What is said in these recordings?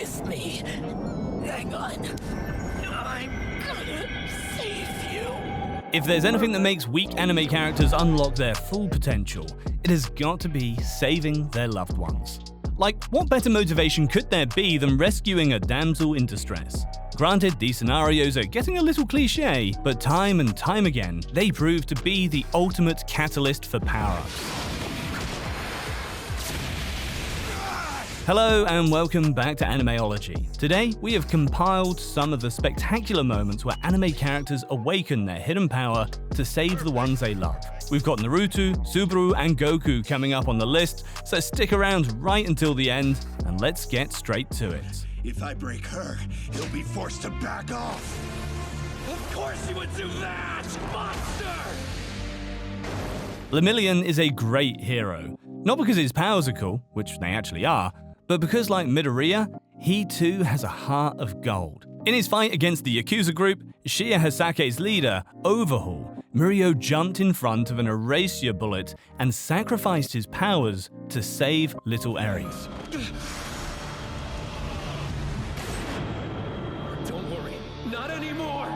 with me. Hang on. I'm gonna save you. If there's anything that makes weak anime characters unlock their full potential, it has got to be saving their loved ones. Like, what better motivation could there be than rescuing a damsel in distress? Granted, these scenarios are getting a little cliché, but time and time again, they prove to be the ultimate catalyst for power-ups. Hello and welcome back to Animeology. Today, we have compiled some of the spectacular moments where anime characters awaken their hidden power to save the ones they love. We've got Naruto, Subaru, and Goku coming up on the list, so stick around right until the end, and let's get straight to it. If I break her, he'll be forced to back off. Of course you would do that, monster! Lemillion is a great hero, not because his powers are cool, which they actually are, but because, like Midoriya, he too has a heart of gold. In his fight against the Yakuza group, Shia Hasake's leader, Overhaul, Mirio jumped in front of an eraser bullet and sacrificed his powers to save little Eri. Don't worry, not anymore!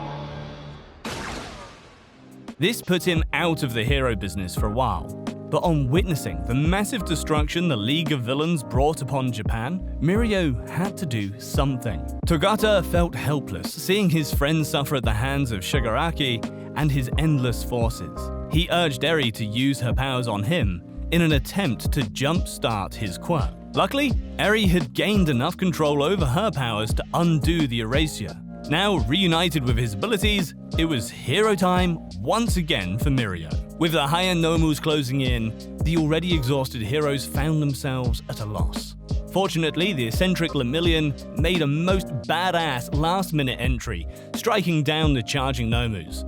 This put him out of the hero business for a while. But on witnessing the massive destruction the League of Villains brought upon Japan, Mirio had to do something. Togata felt helpless, seeing his friends suffer at the hands of Shigaraki and his endless forces. He urged Eri to use her powers on him in an attempt to jumpstart his quirk. Luckily, Eri had gained enough control over her powers to undo the erasure. Now reunited with his abilities, it was hero time once again for Mirio. With the higher Nomus closing in, the already exhausted heroes found themselves at a loss. Fortunately, the eccentric Lemillion made a most badass last-minute entry, striking down the charging Nomus.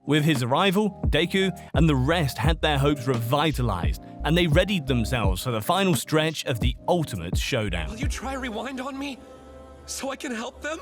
With his arrival, Deku and the rest had their hopes revitalized, and they readied themselves for the final stretch of the ultimate showdown. Will you try rewind on me? So I can help them?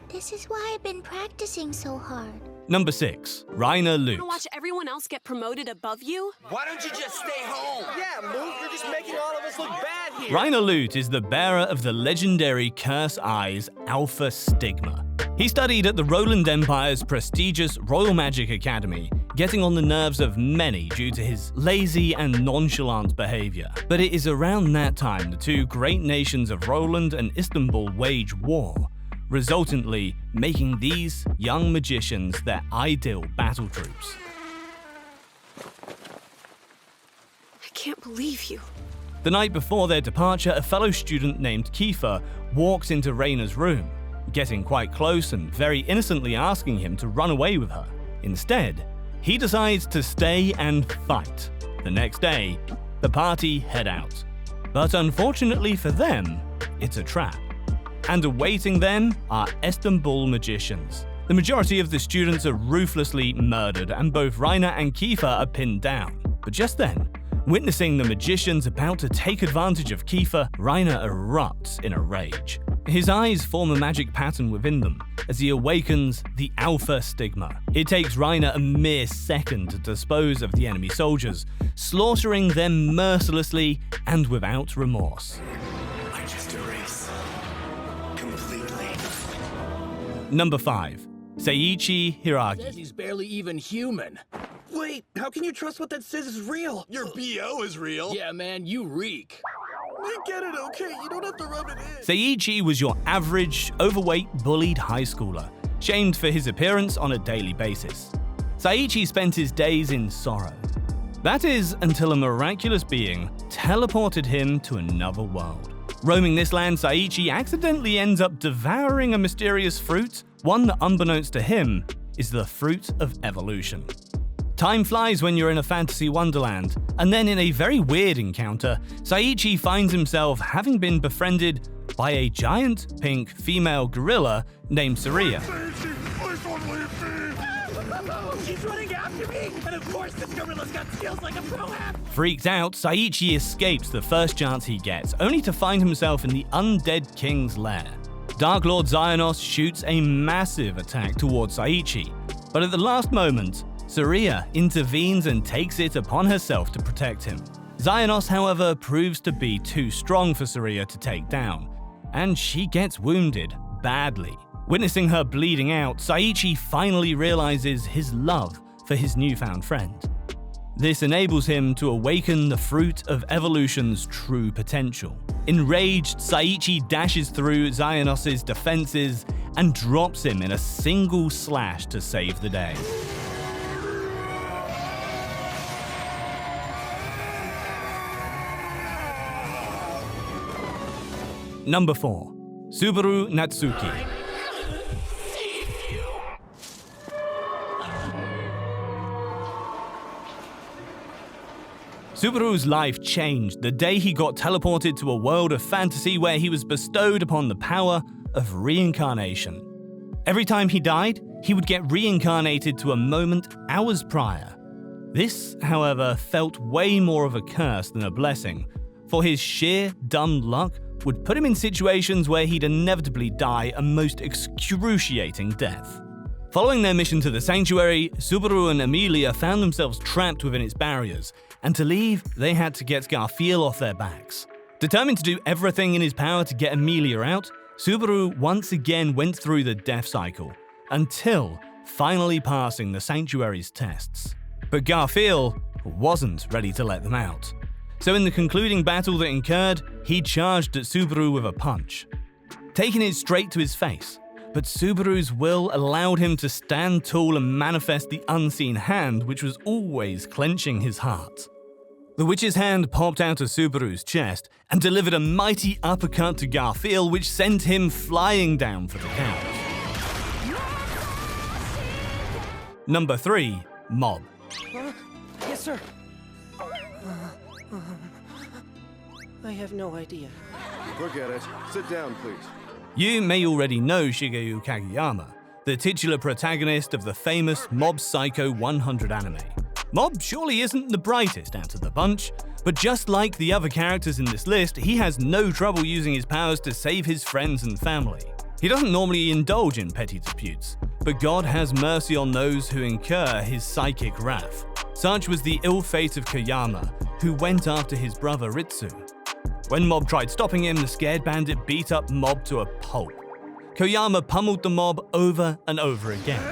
This is why I've been practicing so hard. Number 6. Reiner Want Loot. to watch everyone else get promoted above you? Why don't you just stay home? Yeah, Luke, you're just making all of us look bad here. Reiner Loot is the bearer of the legendary Curse Eyes Alpha Stigma. He studied at the Roland Empire's prestigious Royal Magic Academy, getting on the nerves of many due to his lazy and nonchalant behavior. But it is around that time the two great nations of Roland and Istanbul wage war, resultantly making these young magicians their ideal battle troops. I can't believe you. The night before their departure, a fellow student named Kiefer walks into Reiner's room, getting quite close and very innocently asking him to run away with her. Instead, he decides to stay and fight. The next day, the party head out. But unfortunately for them, it's a trap. And awaiting them are Istanbul magicians. The majority of the students are ruthlessly murdered, and both Reiner and Kiefer are pinned down. But just then, witnessing the magicians about to take advantage of Kiefer, Reiner erupts in a rage. His eyes form a magic pattern within them as he awakens the Alpha Stigma. It takes Reiner a mere second to dispose of the enemy soldiers, slaughtering them mercilessly and without remorse. I just erase completely. Number 5. Sayichi Hiraki. He's barely even human. Wait, how can you trust what that says is real? Your BO is real. Yeah, man, you reek. I get it, okay? You don't have to rub it in. Sayichi was your average, overweight, bullied high schooler, shamed for his appearance on a daily basis. Sayichi spent his days in sorrow. That is, until a miraculous being teleported him to another world. Roaming this land, Sayichi accidentally ends up devouring a mysterious fruit, one that, unbeknownst to him, is the fruit of evolution. Time flies when you're in a fantasy wonderland, and then in a very weird encounter, Sayichi finds himself having been befriended by a giant pink female gorilla named Saria. She's running after me! And of course this gorilla's got skills like a pro-am! Freaked out, Sayichi escapes the first chance he gets, only to find himself in the undead king's lair. Dark Lord Xionos shoots a massive attack towards Sayichi, but at the last moment, Saria intervenes and takes it upon herself to protect him. Xionos, however, proves to be too strong for Saria to take down, and she gets wounded badly. Witnessing her bleeding out, Sayichi finally realizes his love for his newfound friend. This enables him to awaken the fruit of evolution's true potential. Enraged, Sayichi dashes through Xionos' defenses and drops him in a single slash to save the day. Number 4. Subaru Natsuki. Subaru's life changed the day he got teleported to a world of fantasy where he was bestowed upon the power of reincarnation. Every time he died, he would get reincarnated to a moment hours prior. This, however, felt way more of a curse than a blessing, for his sheer dumb luck would put him in situations where he'd inevitably die a most excruciating death. Following their mission to the sanctuary, Subaru and Emilia found themselves trapped within its barriers, and to leave, they had to get Garfield off their backs. Determined to do everything in his power to get Emilia out, Subaru once again went through the death cycle, until finally passing the sanctuary's tests. But Garfield wasn't ready to let them out. So in the concluding battle that occurred, he charged at Subaru with a punch, taking it straight to his face. But Subaru's will allowed him to stand tall and manifest the unseen hand, which was always clenching his heart. The witch's hand popped out of Subaru's chest and delivered a mighty uppercut to Garfield, which sent him flying down for the count. Number 3. Mob. Yes, sir. I have no idea. Forget it. Sit down, please. You may already know Shigeru Kageyama, the titular protagonist of the famous Mob Psycho 100 anime. Mob surely isn't the brightest out of the bunch, but just like the other characters in this list, he has no trouble using his powers to save his friends and family. He doesn't normally indulge in petty disputes, but God has mercy on those who incur his psychic wrath. Such was the ill fate of Koyama, who went after his brother Ritsu. When Mob tried stopping him, the scared bandit beat up Mob to a pulp. Koyama pummeled the Mob over and over again.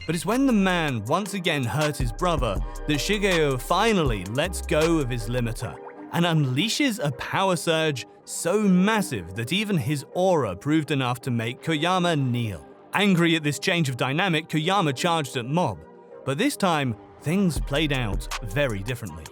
But it's when the man once again hurt his brother that Shigeo finally lets go of his limiter and unleashes a power surge so massive that even his aura proved enough to make Koyama kneel. Angry at this change of dynamic, Koyama charged at Mob, but this time, things played out very differently.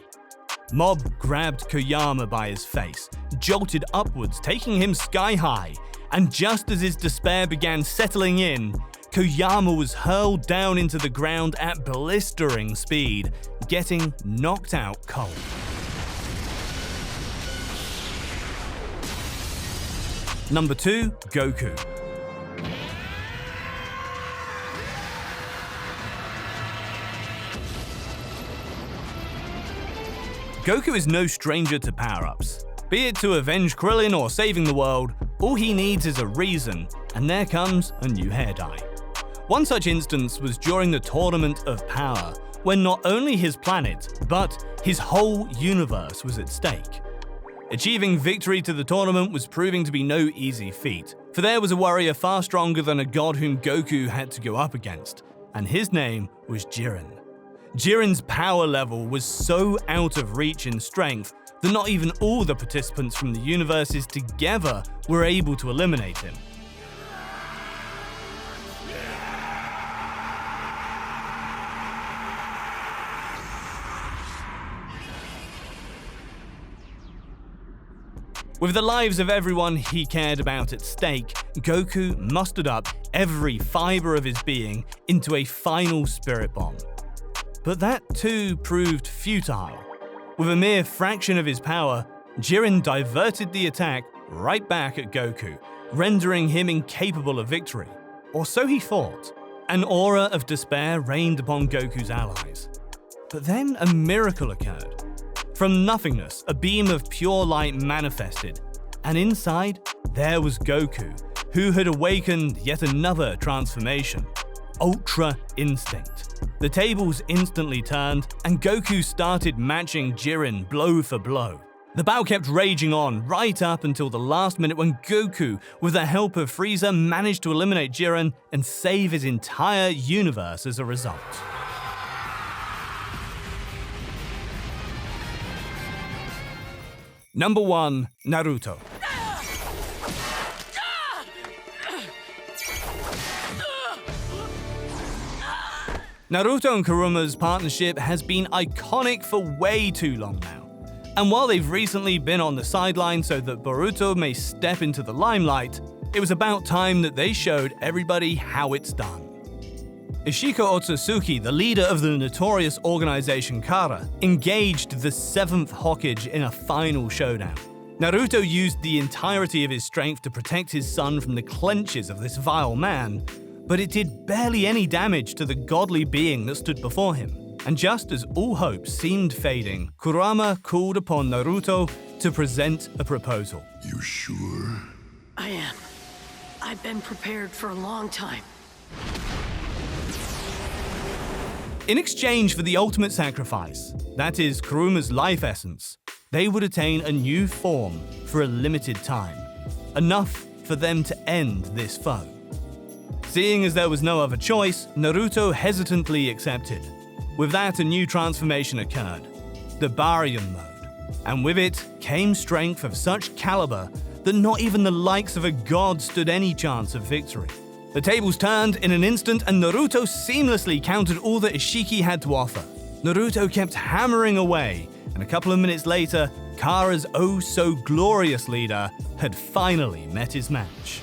Mob grabbed Koyama by his face, jolted upwards, taking him sky high, and just as his despair began settling in, Koyama was hurled down into the ground at blistering speed, getting knocked out cold. Number 2, Goku. Goku is no stranger to power-ups. Be it to avenge Krillin or saving the world, all he needs is a reason, and there comes a new hair dye. One such instance was during the Tournament of Power, when not only his planet, but his whole universe was at stake. Achieving victory to the tournament was proving to be no easy feat, for there was a warrior far stronger than a god whom Goku had to go up against, and his name was Jiren. Jiren's power level was so out of reach in strength that not even all the participants from the universes together were able to eliminate him. With the lives of everyone he cared about at stake, Goku mustered up every fiber of his being into a final spirit bomb. But that too proved futile. With a mere fraction of his power, Jiren diverted the attack right back at Goku, rendering him incapable of victory. Or so he thought. An aura of despair reigned upon Goku's allies. But then a miracle occurred. From nothingness, a beam of pure light manifested, and inside, there was Goku, who had awakened yet another transformation, Ultra Instinct. The tables instantly turned, and Goku started matching Jiren blow for blow. The battle kept raging on right up until the last minute when Goku, with the help of Frieza, managed to eliminate Jiren and save his entire universe as a result. Number 1. Naruto. Naruto and Kuruma's partnership has been iconic for way too long now. And while they've recently been on the sideline so that Boruto may step into the limelight, it was about time that they showed everybody how it's done. Ishiko Otsutsuki, the leader of the notorious organization Kara, engaged the 7th Hokage in a final showdown. Naruto used the entirety of his strength to protect his son from the clenches of this vile man, but it did barely any damage to the godly being that stood before him. And just as all hope seemed fading, Kurama called upon Naruto to present a proposal. You sure? I am. I've been prepared for a long time. In exchange for the ultimate sacrifice, that is Kuruma's life essence, they would attain a new form for a limited time, enough for them to end this foe. Seeing as there was no other choice, Naruto hesitantly accepted. With that, a new transformation occurred, the Baryon mode, and with it came strength of such caliber that not even the likes of a god stood any chance of victory. The tables turned in an instant and Naruto seamlessly countered all that Ishiki had to offer. Naruto kept hammering away, and a couple of minutes later, Kara's oh-so-glorious leader had finally met his match.